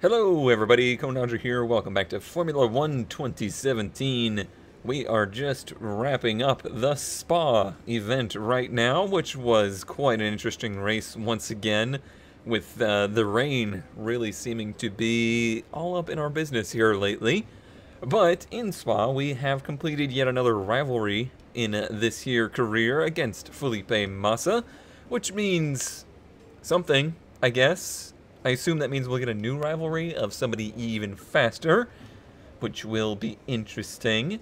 Hello everybody, Conandra here, welcome back to Formula 1 2017. We are just wrapping up the Spa event right now, which was quite an interesting race once again, with the rain really seeming to be all up in our business here lately. But in Spa, we have completed yet another rivalry in this here career against Felipe Massa, which means something, I guess. I assume that means we'll get a new rivalry of somebody even faster, which will be interesting.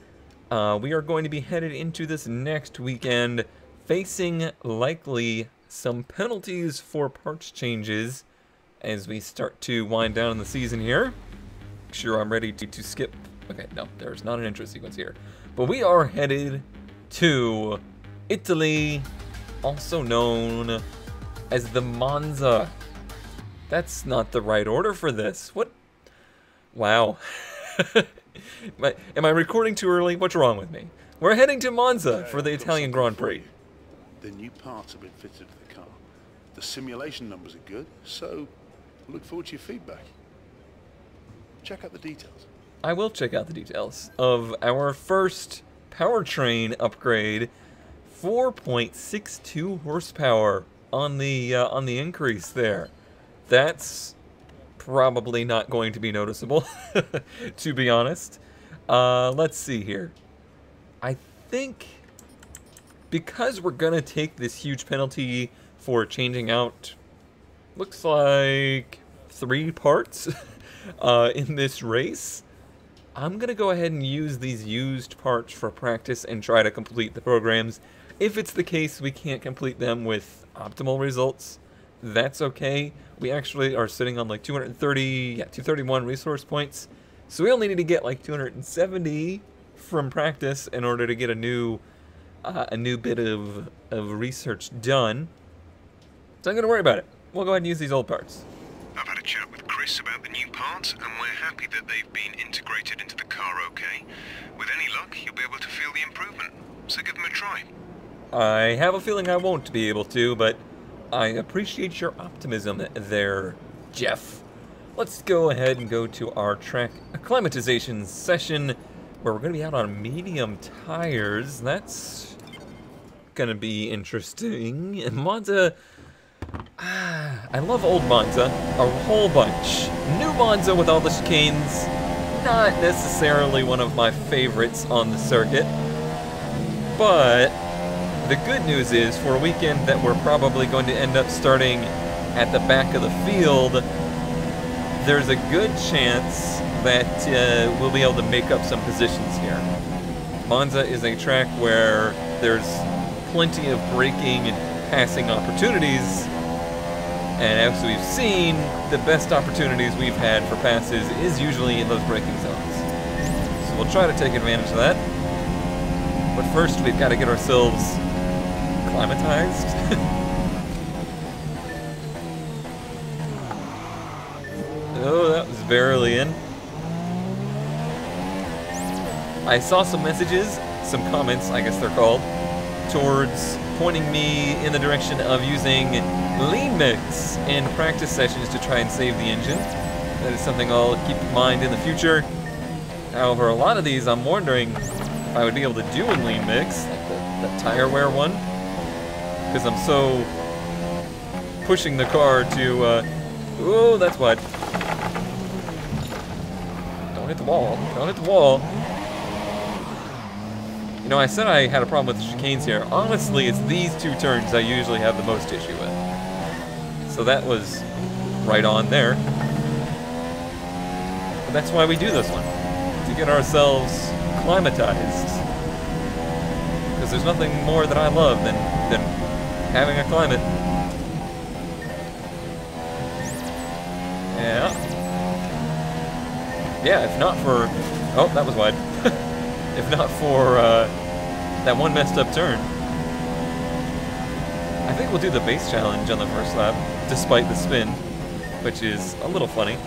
We are going to be headed into this next weekend facing likely some penalties for parts changes as we start to wind down the season here. Sure, I'm ready to skip. Okay, no, there's not an intro sequence here. But we are headed to Italy, also known as the Monza. That's not the right order for this. What? Wow. Am I recording too early? What's wrong with me? We're heading to Monza for the Italian Grand Prix. The new parts have been fitted to the car. The simulation numbers are good, so look forward to your feedback. Check out the details. I will check out the details of our first powertrain upgrade. 4.62 horsepower on the increase there. That's probably not going to be noticeable, to be honest. Let's see here. I think because we're going to take this huge penalty for changing out, looks like 3 parts in this race, I'm going to go ahead and use these used parts for practice and try to complete the programs. If it's the case we can't complete them with optimal results, that's okay. We actually are sitting on like 231 resource points. So we only need to get like 270 from practice in order to get a new bit of research done. So I'm going to worry about it. We'll go ahead and use these old parts. I've had a chat with Chris about the new parts, and we're happy that they've been integrated into the car okay. With any luck, you'll be able to feel the improvement. So give them a try. I have a feeling I won't be able to, but I appreciate your optimism there, Jeff. Let's go ahead and go to our track acclimatization session, where we're going to be out on medium tires. That's going to be interesting. And Monza, I love old Monza a whole bunch. New Monza with all the chicanes, not necessarily one of my favorites on the circuit, but the good news is, for a weekend that we're probably going to end up starting at the back of the field, there's a good chance that we'll be able to make up some positions here. Monza is a track where there's plenty of braking and passing opportunities, and as we've seen, the best opportunities we've had for passes is usually in those braking zones. So we'll try to take advantage of that. But first, we've got to get ourselves acclimatized. Oh, that was barely in. I saw some messages, some comments, I guess they're called, towards pointing me in the direction of using lean mix in practice sessions to try and save the engine. That is something I'll keep in mind in the future. However, a lot of these I'm wondering if I would be able to do in lean mix, like the tire wear one, because I'm so pushing the car to, oh, that's wide. Don't hit the wall. Don't hit the wall. You know, I said I had a problem with the chicanes here. Honestly, it's these 2 turns I usually have the most issue with. So that was right on there. But that's why we do this one, to get ourselves acclimatized. Because there's nothing more that I love than having a climate. Yeah, if not for... Oh, that was wide. If not for that one messed up turn. I think we'll do the base challenge on the first lap, despite the spin, which is a little funny.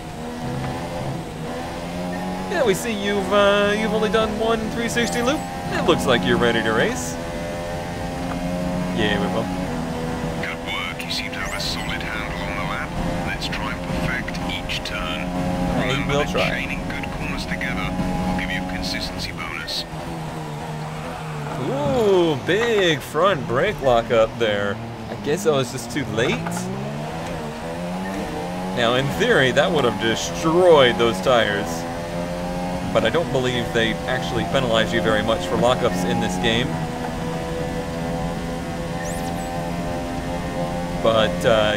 Yeah, we see you've only done one 360 loop. It looks like you're ready to race. Yeah, we will. Good work. You seem to have a solid handle on the lap. Let's try and perfect each turn. I Remember will that try. chaining good corners together will give you a consistency bonus. Ooh, big front brake lock up there. I guess I was just too late. Now, in theory, that would have destroyed those tires. But I don't believe they actually penalize you very much for lockups in this game. But,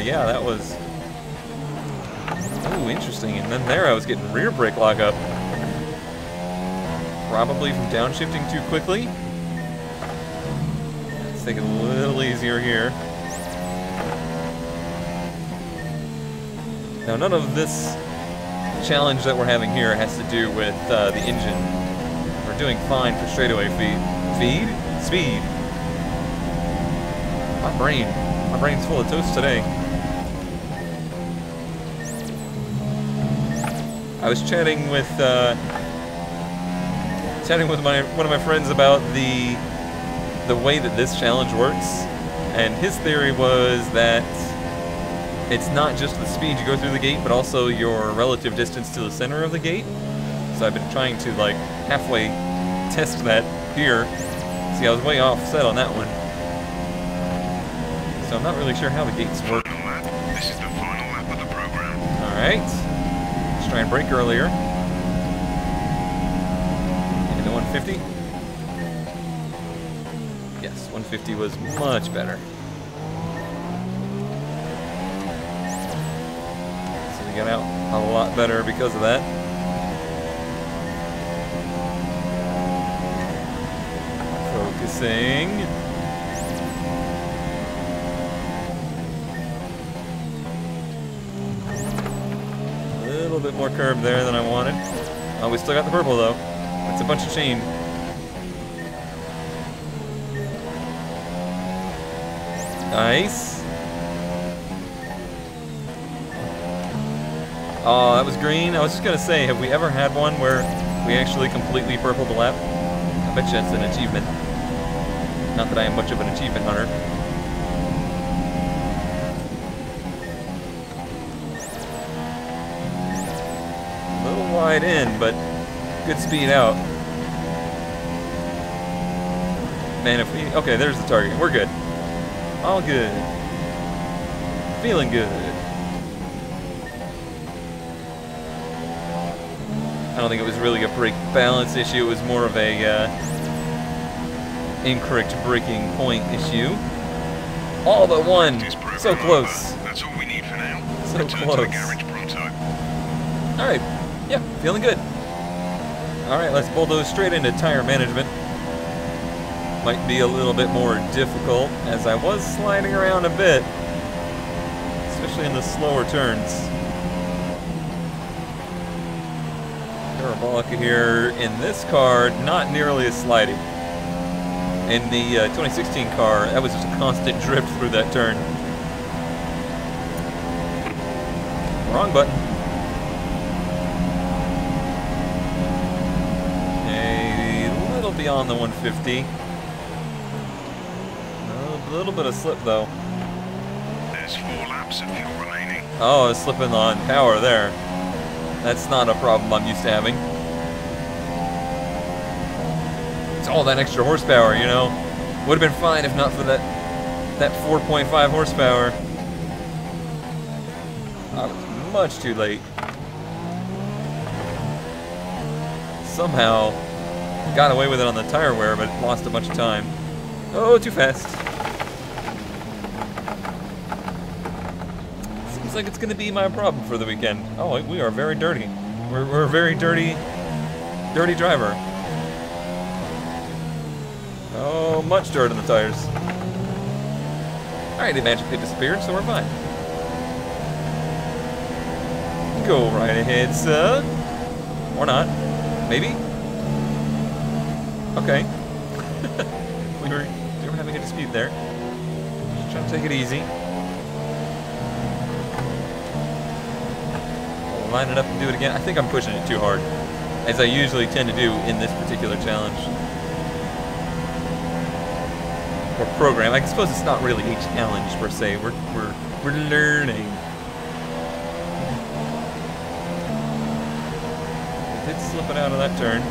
yeah, that was... Ooh, interesting. And then there I was getting rear brake lockup. Probably from downshifting too quickly. Let's take it a little easier here. Now, none of this challenge that we're having here has to do with the engine. We're doing fine for straightaway speed. My brain's full of toast today. I was chatting with one of my friends about the way that this challenge works, and his theory was that it's not just the speed you go through the gate, but also your relative distance to the center of the gate. So I've been trying to like halfway test that here. See, I was way offset on that one. So I'm not really sure how the gates work. Final lap. This is the final lap of the program. Alright. Let's try and brake earlier. Into 150. Yes, 150 was much better. Got out a lot better because of that. Focusing. A little bit more curb there than I wanted. Oh, we still got the purple though. That's a bunch of chain. Nice. Oh, that was green. I was just gonna say, have we ever had one where we actually completely purpled the lap? I bet you it's an achievement. Not that I am much of an achievement hunter. A little wide in, but good speed out. Man, if we... Okay, there's the target. We're good. All good. Feeling good. I don't think it was really a brake balance issue. It was more of a incorrect braking point issue. All but one. So close. That's all we need for now. So Return close. to the garage pronto. All right. Yeah, feeling good. All right, let's bulldoze straight into tire management. Might be a little bit more difficult as I was sliding around a bit, especially in the slower turns. Parabolica here in this car, not nearly as sliding. In the 2016 car, that was just a constant drift through that turn. Wrong button. A little beyond the 150. A little bit of slip though. There's 4 laps of fuel remaining. Oh, it's slipping on power there. That's not a problem I'm used to having. It's all that extra horsepower, you know. Would have been fine if not for that 4.5 horsepower. I was much too late. Somehow got away with it on the tire wear, but lost a bunch of time. Oh, too fast. Like it's gonna be my problem for the weekend. Oh, we are very dirty. We're a very dirty driver. Oh, much dirt on the tires. All right, they magically disappeared, so we're fine. Go right ahead, sir. Or not. Maybe. Okay. we were having a dispute there. Just trying to take it easy. Line it up and do it again. I think I'm pushing it too hard, as I usually tend to do in this particular challenge. Or program. I suppose it's not really a challenge per se. We're learning. slipping out of that turn.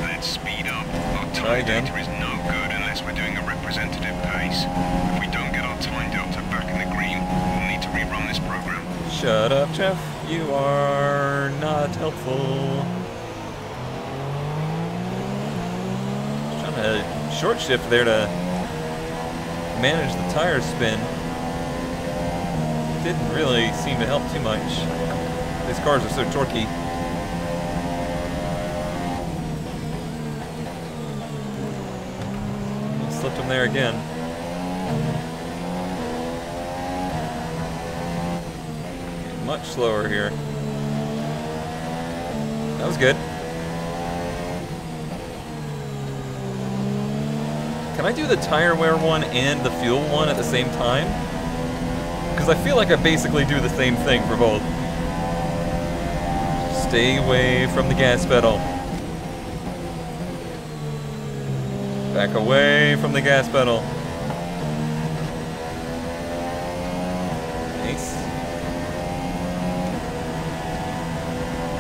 Let's speed up. Our Try time again. data is no good unless we're doing a representative pace. If we don't get our time delta back in the green, we'll need to rerun this program. Shut up, Jeff. You are not helpful. Just trying to short shift there to manage the tire spin. Didn't really seem to help too much. These cars are so torquey. Slipped him there again. Much slower here. That was good. Can I do the tire wear one and the fuel one at the same time? Because I feel like I basically do the same thing for both. Stay away from the gas pedal. Back away from the gas pedal. Nice.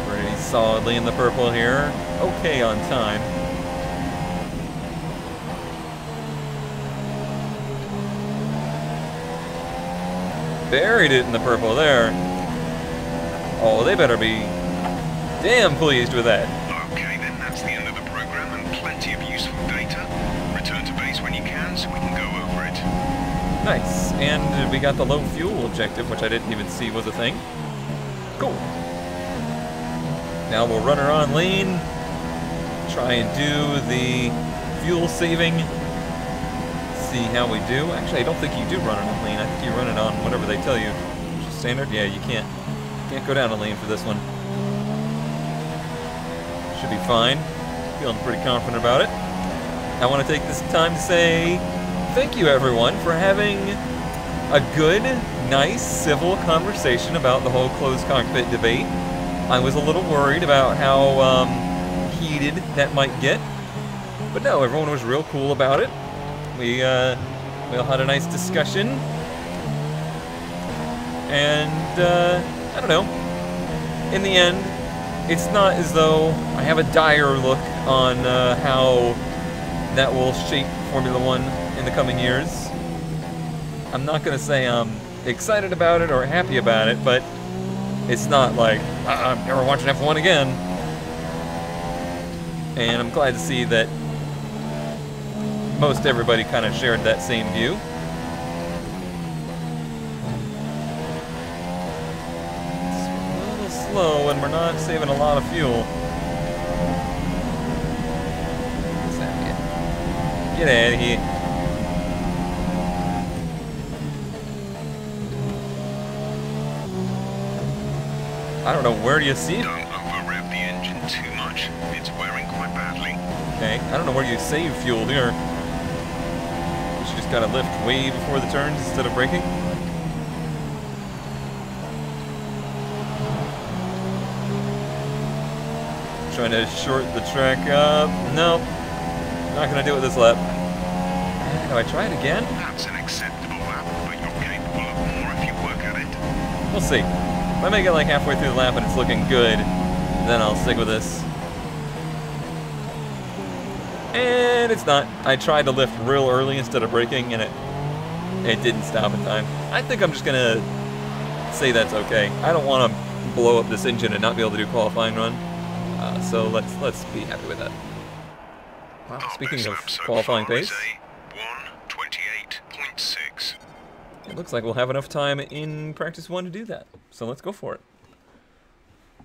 Pretty solidly in the purple here. Okay on time. Buried it in the purple there. Oh, they better be damn pleased with that. Okay, then that's the end of the program and plenty of useful data. Return to base when you can so we can go over it. Nice. And we got the low fuel objective, which I didn't even see was a thing. Cool. Now we'll run her on lane. Try and do the fuel saving. See how we do. Actually, I don't think you do run it on lane. I think you run it on whatever they tell you. Standard? Yeah, you can't go down a lane for this one. Should be fine. Feeling pretty confident about it. I want to take this time to say thank you, everyone, for having a good, nice, civil conversation about the whole closed cockpit debate. I was a little worried about how heated that might get, but no, everyone was real cool about it. We all had a nice discussion, and I don't know. In the end, it's not as though I have a dire look on how that will shape Formula One in the coming years. I'm not gonna say I'm excited about it or happy about it, but it's not like I'm never watching F1 again. And I'm glad to see that most everybody kind of shared that same view. It's a little slow and we're not saving a lot of fuel. Get out of here. I don't know, where do you see it? Don't over-rev the engine too much. It's wearing quite badly. Okay, I don't know where you save fuel here. You just gotta lift way before the turns instead of braking. Trying to short the track up. Nope. Not gonna do it this lap. Do I try it again? That's an acceptable lap, but you're capable of more if you work at it. We'll see. If I make it like halfway through the lap and it's looking good, then I'll stick with this. And it's not. I tried to lift real early instead of braking, and it didn't stop in time. I think I'm just gonna say that's okay. I don't want to blow up this engine and not be able to do qualifying run. So let's be happy with that. Wow, speaking of qualifying pace, 1:28.6. it looks like we'll have enough time in practice 1 to do that. So let's go for it.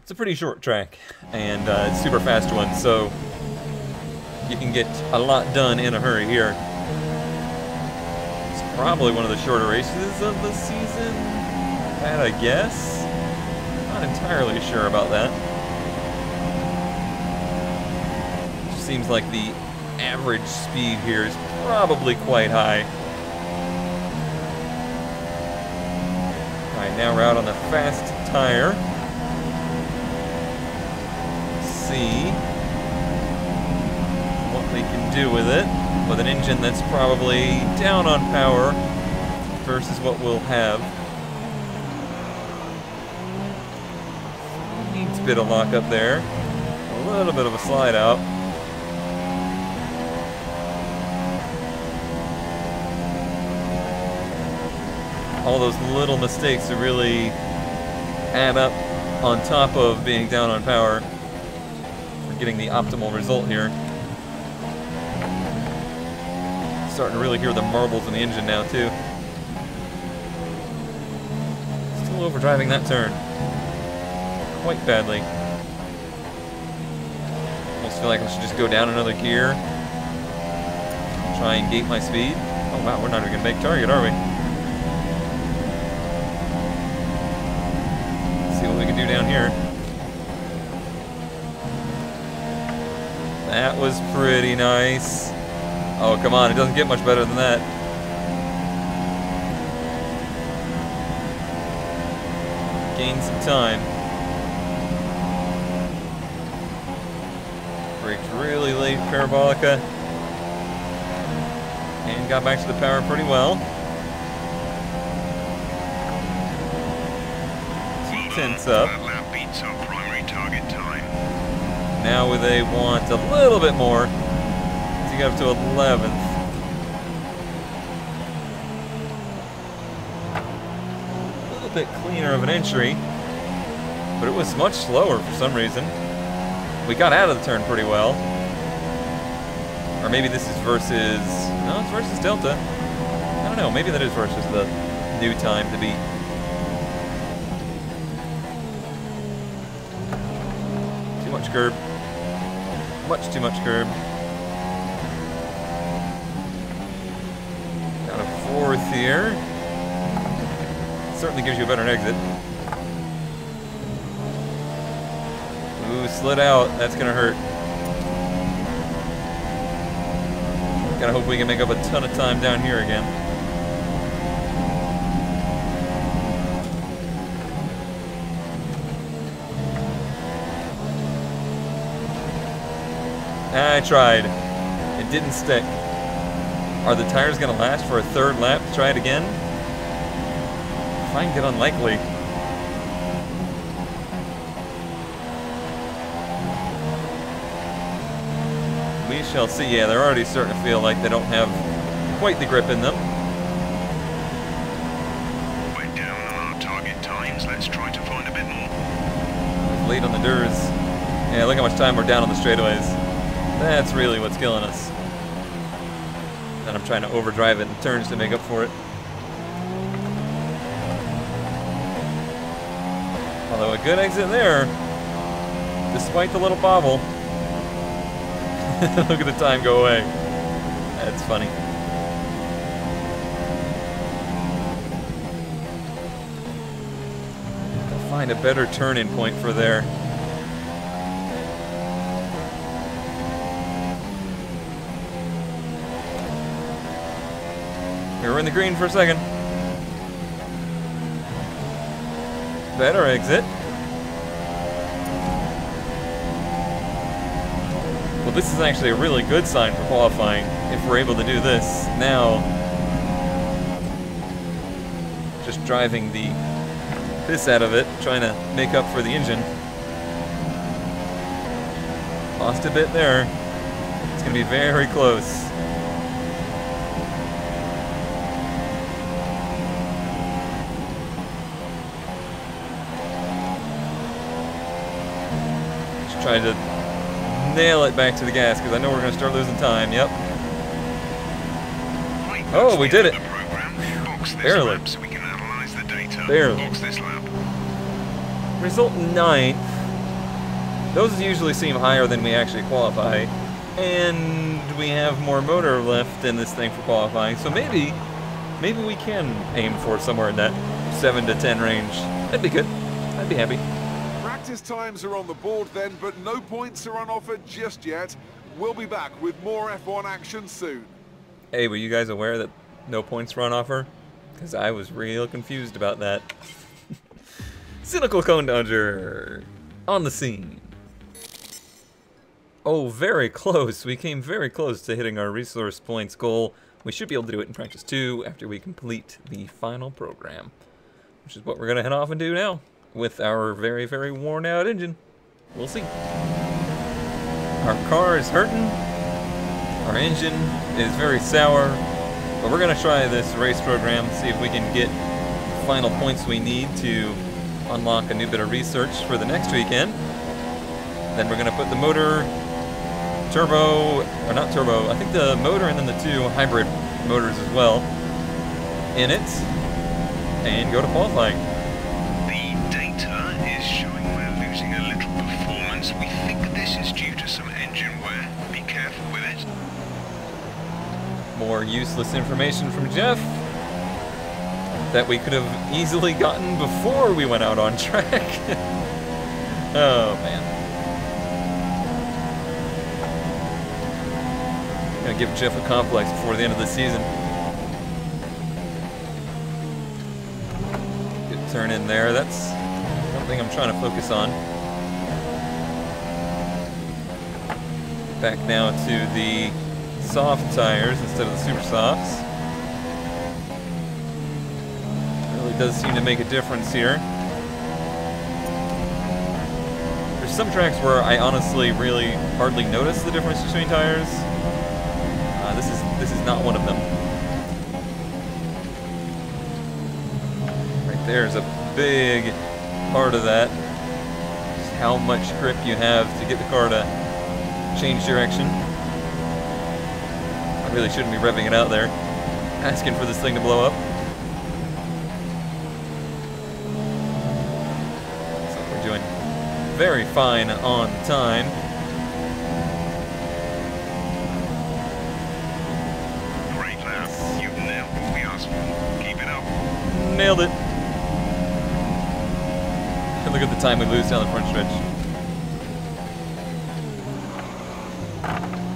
It's a pretty short track, and it's a super fast one, so you can get a lot done in a hurry here. It's probably one of the shorter races of the season, I'd guess. Not entirely sure about that. Seems like the average speed here is probably quite high. Alright, now we're out on the fast tire. Let's see what we can do with it. With an engine that's probably down on power versus what we'll have. bit of lock up there. A little bit of a slide out. All those little mistakes that really add up on top of being down on power for getting the optimal result here. Starting to really hear the marbles in the engine now too. Still overdriving that turn quite badly. Almost feel like I should just go down another gear. Try and gate my speed. Oh wow, we're not even gonna make target, are we? See what we can do down here. That was pretty nice. Oh, come on, it doesn't get much better than that. Gained some time. Braked really late, Parabolica. And got back to the power pretty well. 2/10 up. That lap beats our primary target time. Now they want a little bit more to get up to 11th. A little bit cleaner of an entry, but it was much slower for some reason. We got out of the turn pretty well. Or maybe this is versus... No, it's versus Delta. I don't know, maybe that is versus the new time to beat. Too much curb. Much too much curb. Down to 4th here. Certainly gives you a better exit. Ooh, slid out. That's gonna hurt. Gotta hope we can make up a ton of time down here again. I tried. It didn't stick. Are the tires gonna last for a 3rd lap? Try it again? I find it unlikely. We shall see. Yeah, they're already starting to feel like they don't have quite the grip in them. We're down on our target times. Let's try to find a bit more. Late on the Durs. Yeah, look how much time we're down on the straightaways. That's really what's killing us. And I'm trying to overdrive it in turns to make up for it. Although a good exit there, despite the little bobble. Look at the time go away. That's funny. I'll find a better turn-in point for there. We were in the green for a second. Better exit. Well, this is actually a really good sign for qualifying if we're able to do this. Now, just driving the piss out of it, trying to make up for the engine. Lost a bit there. It's going to be very close. Just trying to nail it back to the gas because I know we're going to start losing time. Yep. Oh, we did it. Barely. So we can analyze the data. Barely. Box this lap. Result 9th. Those usually seem higher than we actually qualify. And we have more motor left in this thing for qualifying. So maybe we can aim for somewhere in that 7 to 10 range. That'd be good. I'd be happy. Practice times are on the board then, but no points are on offer just yet. We'll be back with more F1 action soon. Hey, were you guys aware that no points were on offer? Because I was real confused about that. Cynical Cone Dodger on the scene. Oh, very close. We came very close to hitting our resource points goal. We should be able to do it in practice 2 after we complete the final program, which is what we're going to head off and do now with our very, very worn out engine. We'll see. Our car is hurting. Our engine is very sour. But we're going to try this race program, see if we can get the final points we need to unlock a new bit of research for the next weekend. Then we're going to put the motor, turbo, or not turbo, I think the motor and then the 2 hybrid motors as well in it, and go to qualifying. The data is showing we're losing a little performance. We think this is due to some engine wear. Be careful with it. More useless information from Jeff that we could have easily gotten before we went out on track. Oh man. Gonna give Jeff a complex before the end of the season. Good turn in there. That's one thing I'm trying to focus on. Back now to the soft tires instead of the super softs. Really does seem to make a difference here. There's some tracks where I honestly really hardly notice the difference between tires. This is not one of them. Right there is a big part of that. Just how much grip you have to get the car to change direction. I really shouldn't be revving it out there, asking for this thing to blow up. So we're doing very fine on time. Great lap. You've nailed what we asked for. Keep it up. Nailed it. And look at the time we lose down the front stretch.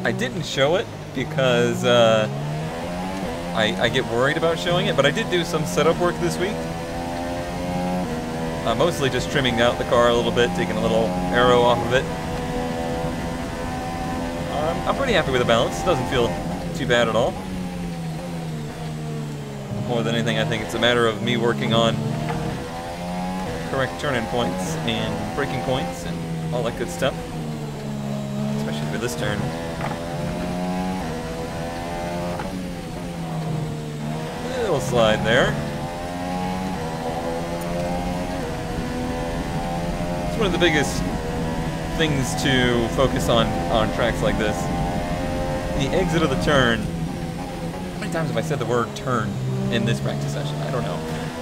I didn't show it because I get worried about showing it, but I did do some setup work this week. Mostly just trimming out the car a little bit, taking a little aero off of it. I'm pretty happy with the balance. It doesn't feel too bad at all. More than anything, I think it's a matter of me working on correct turn-in points and braking points and all that good stuff. Especially for this turn. Little slide there. It's one of the biggest things to focus on tracks like this. The exit of the turn. How many times have I said the word turn in this practice session? I don't know.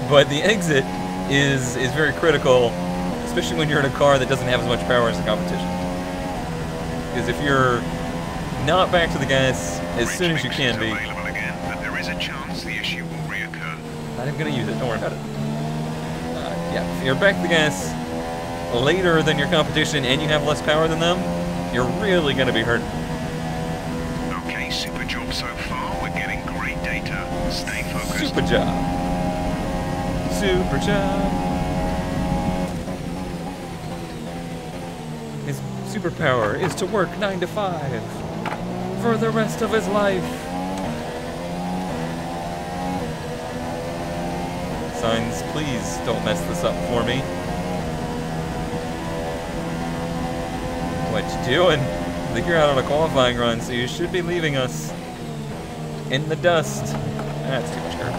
But the exit is very critical, especially when you're in a car that doesn't have as much power as the competition. Because if you're not back to the gas as soon as you can be, not even going to use it, don't worry about it. Yeah, if you're back to the gas later than your competition and you have less power than them, you're really going to be hurting. Okay, super job so far. We're getting great data. Stay focused. Super job. Super job. His superpower is to work 9 to 5 for the rest of his life. Signs, please don't mess this up for me. What you doing? I think you're out on a qualifying run, so you should be leaving us in the dust. That's too much air.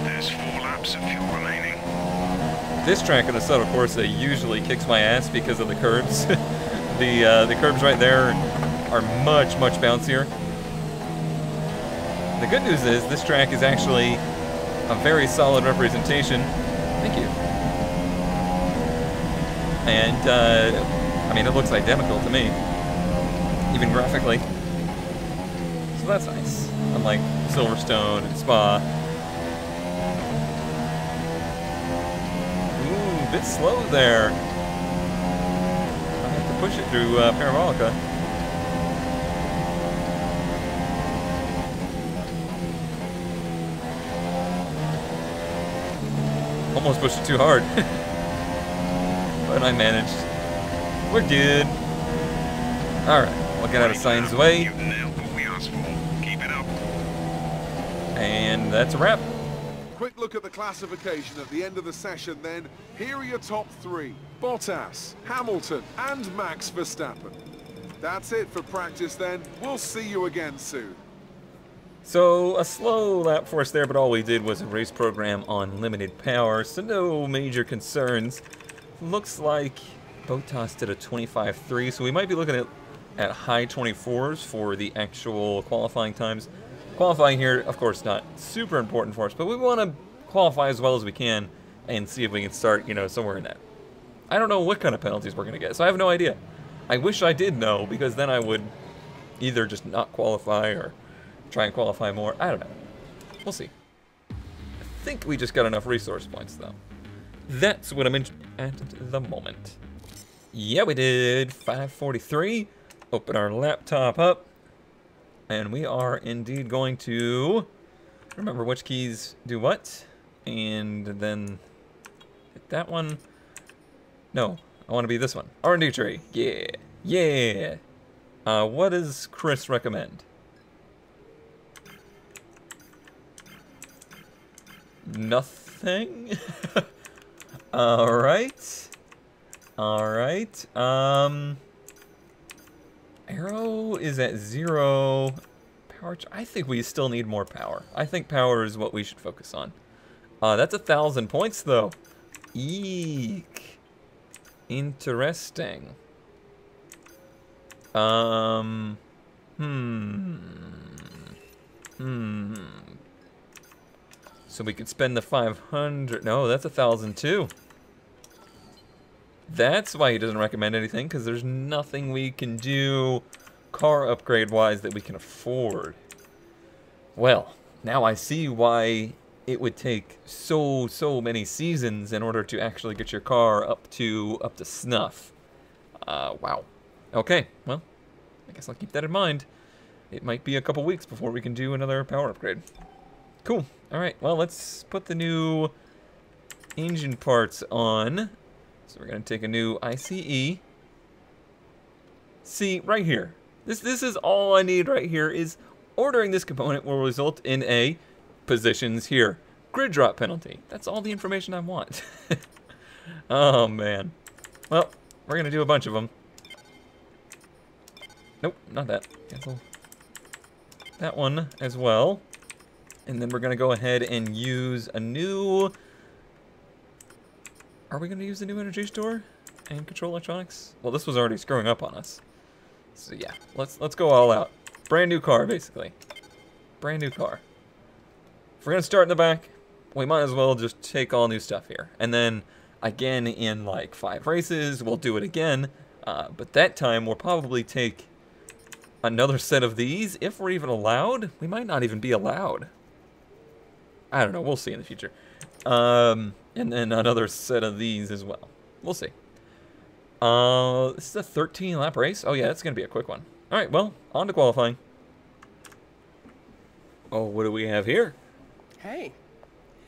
There's 4 laps of fuel remaining. This track in the subtle Corsa usually kicks my ass because of the curbs. the curbs right there are much bouncier. The good news is this track is actually a very solid representation. Thank you. And I mean, it looks identical to me, even graphically. So that's nice. Unlike Silverstone and Spa. Ooh, a bit slow there. I have to push it through Parabolica. Almost pushed it too hard. But I managed. We're good. Alright, we'll get out of Sign's way. You've nailed what we asked for. Keep it up. And that's a wrap. quick look at the classification at the end of the session then. Here are your top three: Bottas, Hamilton and Max Verstappen. That's it for practice then. We'll see you again soon. So, a slow lap for us there, but all we did was a race program on limited power, so no major concerns. Looks like Bottas did a 25.3, so we might be looking at high 24s for the actual qualifying times. Qualifying here, of course, not super important for us, but we want to qualify as well as we can and see if we can start, you know, somewhere in that. I don't know what kind of penalties we're going to get, so I have no idea. I wish I did know, because then I would either just not qualify or try and qualify more. I don't know. We'll see. I think we just got enough resource points, though. That's what I'm in at the moment. Yeah, we did 543. Open our laptop up. And we are indeed going to remember which keys do what. And then hit that one. No, I want to be this one. R&D tree. Yeah. Yeah. What does Chris recommend? Nothing. Alright. Alright. Arrow is at 0. Power. I think we still need more power. I think power is what we should focus on. That's 1,000 points though. Eek. Interesting. So we could spend the 500. No, that's 1,000 too. That's why he doesn't recommend anything, because there's nothing we can do car upgrade wise that we can afford. Well, now I see why it would take so many seasons in order to actually get your car up to snuff. Wow. Okay, well, I guess I'll keep that in mind. It might be a couple weeks before we can do another power upgrade. Cool. Alright, well, let's put the new engine parts on. So we're going to take a new ICE. See, right here. This is all I need right here is ordering this component will result in a positions here. Grid drop penalty. That's all the information I want. Oh, man. Well, we're going to do a bunch of them. Nope, not that. Cancel that one as well. And then we're going to go ahead and use a new... Are we going to use the new energy store and control electronics? Well, this was already screwing up on us. So yeah, let's go all out. Brand new car, basically. Brand new car. If we're going to start in the back, we might as well just take all new stuff here. And then, again, in like 5 races, we'll do it again. But that time, we'll probably take another set of these. If we're even allowed, we might not even be allowed. I don't know, we'll see in the future. And then another set of these as well. We'll see. This is a 13-lap race. Oh, yeah, it's going to be a quick one. All right, well, on to qualifying. Oh, what do we have here? Hey.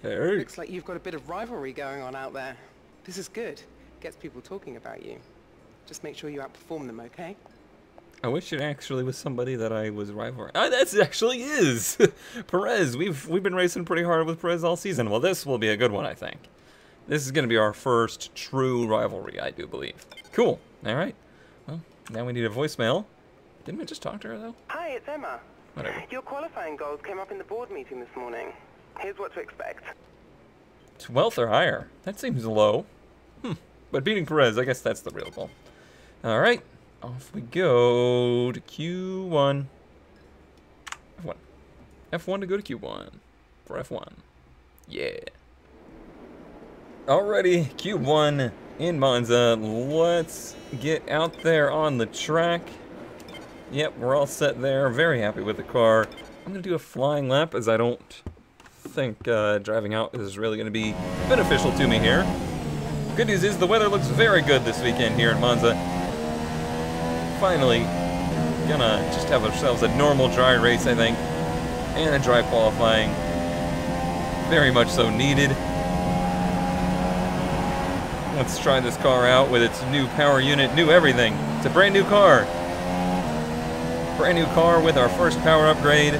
Hey. Looks like you've got a bit of rivalry going on out there. This is good. Gets people talking about you. Just make sure you outperform them, okay? I wish it actually was somebody that I was rivaling. Oh, that actually is! Perez. We've been racing pretty hard with Perez all season. Well, this will be a good one, I think. This is going to be our first true rivalry, I do believe. Cool. All right. Well, now we need a voicemail. Didn't we just talk to her, though? Hi, it's Emma. Whatever. Your qualifying goals came up in the board meeting this morning. Here's what to expect. 12th or higher. That seems low. But beating Perez, I guess that's the real goal. All right. Off we go to Q1. F1. F1 to go to Q1 for F1. Yeah. Alrighty, Q1 in Monza. Let's get out there on the track. Yep, we're all set there. Very happy with the car. I'm going to do a flying lap as I don't think driving out is really going to be beneficial to me here. Good news is the weather looks very good this weekend here in Monza. Finally, gonna just have ourselves a normal dry race, I think, and a dry qualifying. Very much so needed. Let's try this car out with its new power unit, new everything. It's a brand new car. Brand new car with our first power upgrade.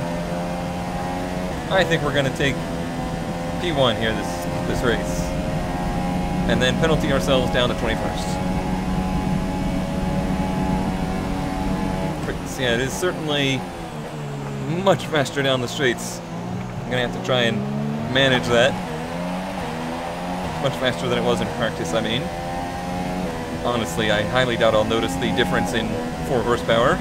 I think we're gonna take P1 here this race. And then penalty ourselves down to 21st. Yeah, it is certainly much faster down the straights. I'm gonna have to try and manage that. Much faster than it was in practice, I mean. Honestly, I highly doubt I'll notice the difference in 4 horsepower.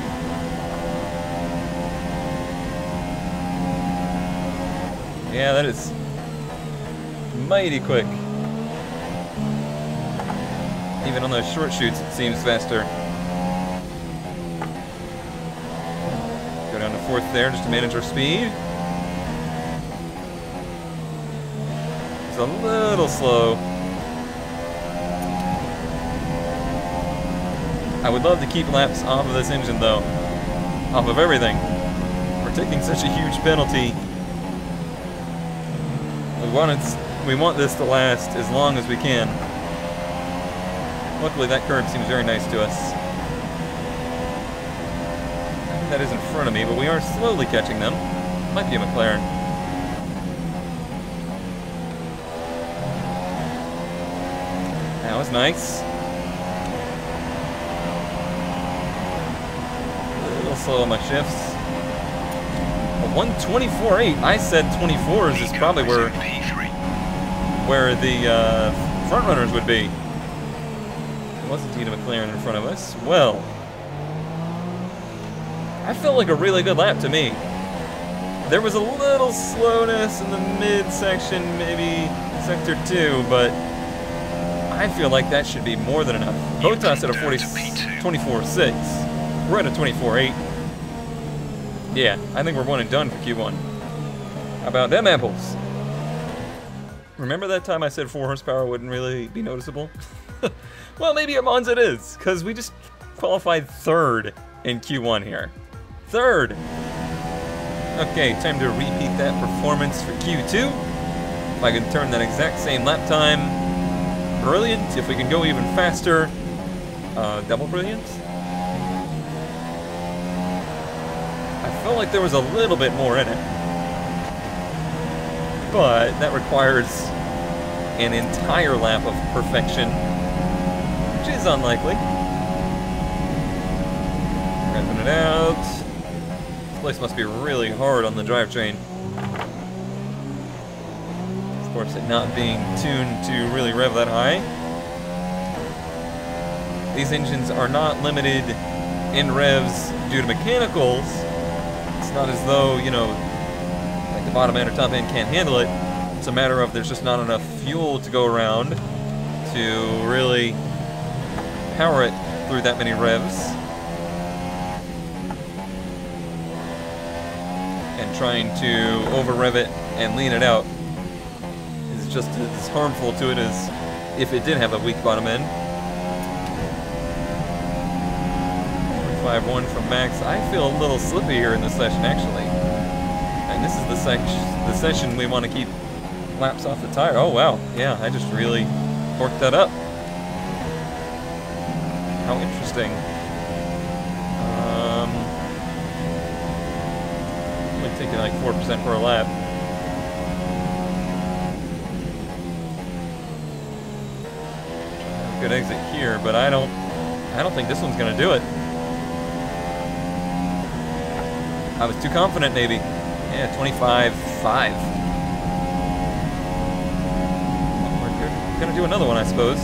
Yeah, that is mighty quick. Even on those short shoots, it seems faster. Go down to 4th there just to manage our speed. It's a little slow. I would love to keep laps off of this engine though. Off of everything. We're taking such a huge penalty. We want this to last as long as we can. Luckily that curb seems very nice to us. That is in front of me, but we are slowly catching them. Might be a McLaren. That was nice. A little slow on my shifts. A 124.8. I said 24s is probably where the front runners would be. It was indeed a McLaren in front of us. Well, I felt like a really good lap to me. There was a little slowness in the midsection, maybe sector 2, but I feel like that should be more than enough. Bottas at a 24.6. We're at a 24.8. Yeah, I think we're one and done for Q1. How about them apples? Remember that time I said 4 horsepower wouldn't really be noticeable? Well, maybe at Monza it is, because we just qualified 3rd in Q1 here. 3rd! Okay, time to repeat that performance for Q2. If I can turn that exact same lap time, brilliant. If we can go even faster, double brilliant. I felt like there was a little bit more in it. But that requires an entire lap of perfection, which is unlikely. Revving it out. This place must be really hard on the drivetrain. Of course, it not being tuned to really rev that high. These engines are not limited in revs due to mechanicals. It's not as though, you know, like the bottom end or top end can't handle it. It's a matter of there's just not enough fuel to go around to really power it through that many revs. And trying to over-rev it and lean it out is just as harmful to it as if it did have a weak bottom end. 5-1 from Max. I feel a little slippy here in this session, actually. And this is the session we want to keep laps off the tire. Oh, wow. Yeah, I just really worked that up. How interesting. Only taking like 4% per lap. Good exit here, but I don't think this one's gonna do it. I was too confident, maybe. Yeah, 25.5. We're gonna do another one, I suppose.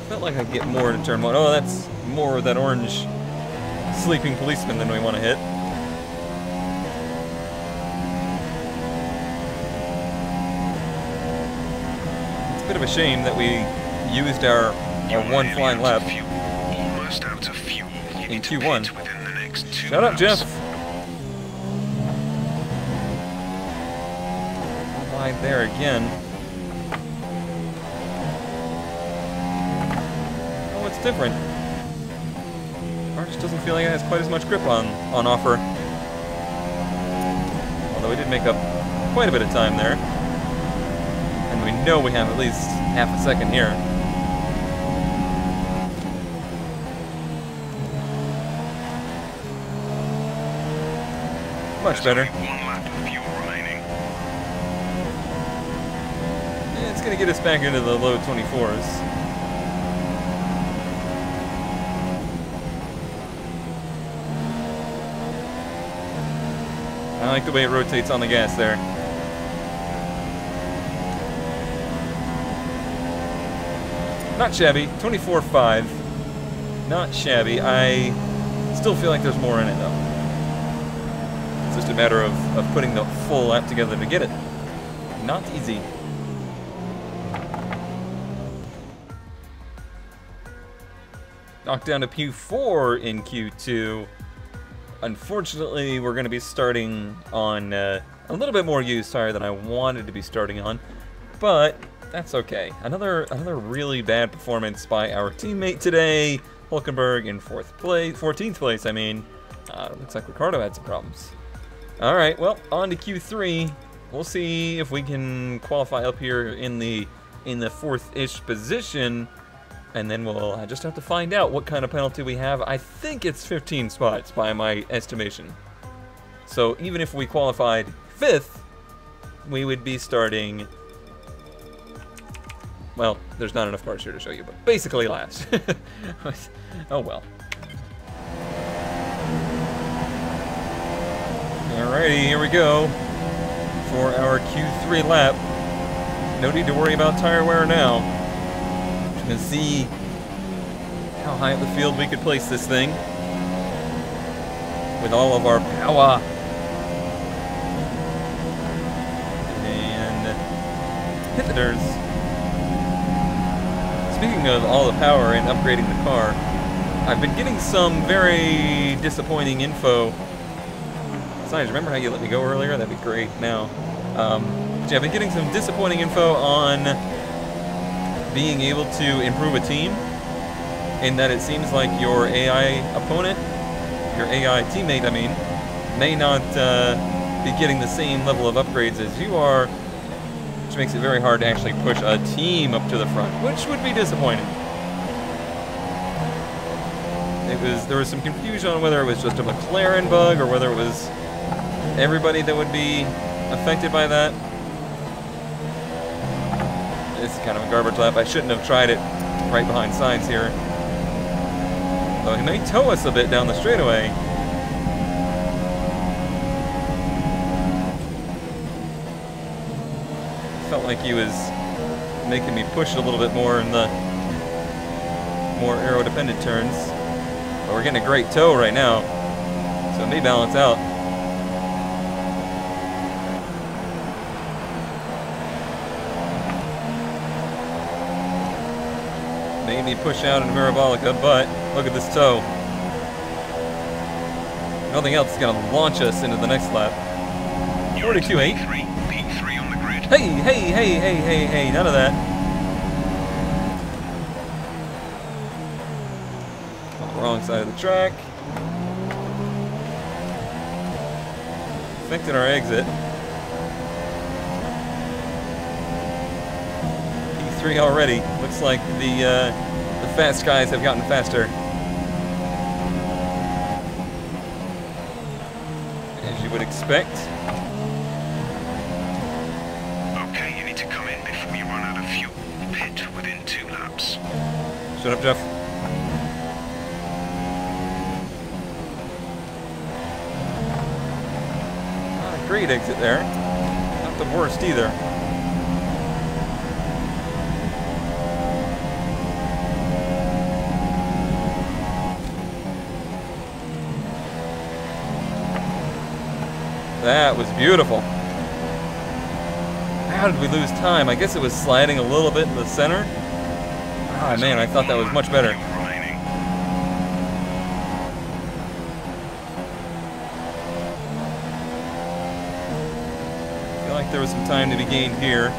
Felt like I'd get more in turn 1. Oh, that's more of that orange sleeping policeman than we want to hit. It's a bit of a shame that we used our one flying lap in Q1. Shut up, Jeff. Wide there again. Oh, it's different. Car just doesn't feel like it has quite as much grip on offer. Although we did make up quite a bit of time there. And we know we have at least half a second here. Much better. There's only 1 lap of fuel remaining. Yeah, it's going to get us back into the low 24s. I like the way it rotates on the gas there. Not shabby. 24.5. Not shabby. I still feel like there's more in it, though. It's just a matter of putting the full lap together to get it. Not easy. Knocked down to Q4 in Q2. Unfortunately, we're going to be starting on a little bit more used tire than I wanted to be starting on, but that's okay. Another really bad performance by our teammate today, Hulkenberg, in 14th place. I mean, looks like Ricardo had some problems. All right, well, on to Q3. We'll see if we can qualify up here in the 4th-ish position. And then we'll just have to find out what kind of penalty we have. I think it's 15 spots by my estimation. So even if we qualified 5th, we would be starting... Well, there's not enough cars here to show you, but basically last. Oh well. Alrighty, here we go for our Q3 lap. No need to worry about tire wear now. And see how high up the field we could place this thing with all of our power. And hit the dirs. Speaking of all the power and upgrading the car, I've been getting some very disappointing info. Besides, remember how you let me go earlier? That'd be great now. But yeah, I've been getting some disappointing info on being able to improve a team, in that it seems like your AI opponent, your AI teammate, I mean, may not be getting the same level of upgrades as you are, which makes it very hard to actually push a team up to the front, which would be disappointing. There was some confusion on whether it was just a McLaren bug or whether it was everybody that would be affected by that. This is kind of a garbage lap. I shouldn't have tried it right behind Sainz here. Though he may tow us a bit down the straightaway. Felt like he was making me push a little bit more in the more aero-dependent turns. But we're getting a great tow right now, so it may balance out. Made me push out in Mirabolica, but look at this tow. Nothing else is going to launch us into the next lap. 42.8. P3 on the grid. Hey, none of that. On the wrong side of the track. Affected our exit. P3 already. Looks like the fast guys have gotten faster. As you would expect. Okay, you need to come in before you run out of fuel. Pit within 2 laps. Shut up, Jeff. Not a great exit there. Not the worst either. That was beautiful. How did we lose time? I guess it was sliding a little bit in the center. Ah, man, I thought that was much better. I feel like there was some time to be gained here.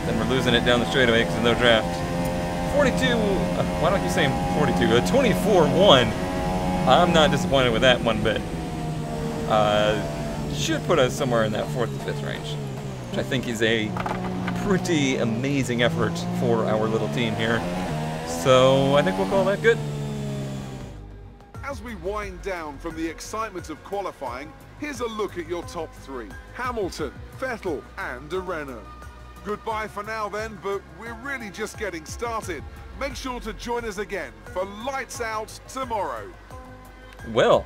Then we're losing it down the straightaway because of no draft. 42, why don't you say 42? 24-1. I'm not disappointed with that one bit. Should put us somewhere in that 4th to 5th range, which I think is a pretty amazing effort for our little team here. So I think we'll call that good. as we wind down from the excitement of qualifying, here's a look at your top three. Hamilton, Vettel and Renault. Goodbye for now then, but we're really just getting started. Make sure to join us again for Lights Out tomorrow. Well,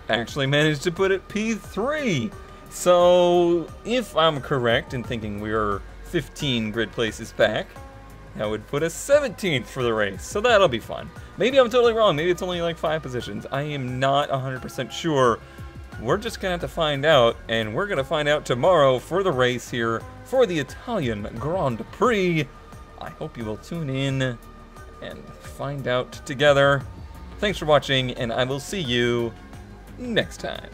actually managed to put it P3. So, if I'm correct in thinking we are 15 grid places back, that would put us 17th for the race. So that'll be fun. Maybe I'm totally wrong. Maybe it's only like 5 positions. I am not 100% sure. We're just gonna have to find out, and we're gonna find out tomorrow for the race here for the Italian Grand Prix. I hope you will tune in and find out together. Thanks for watching, and I will see you next time.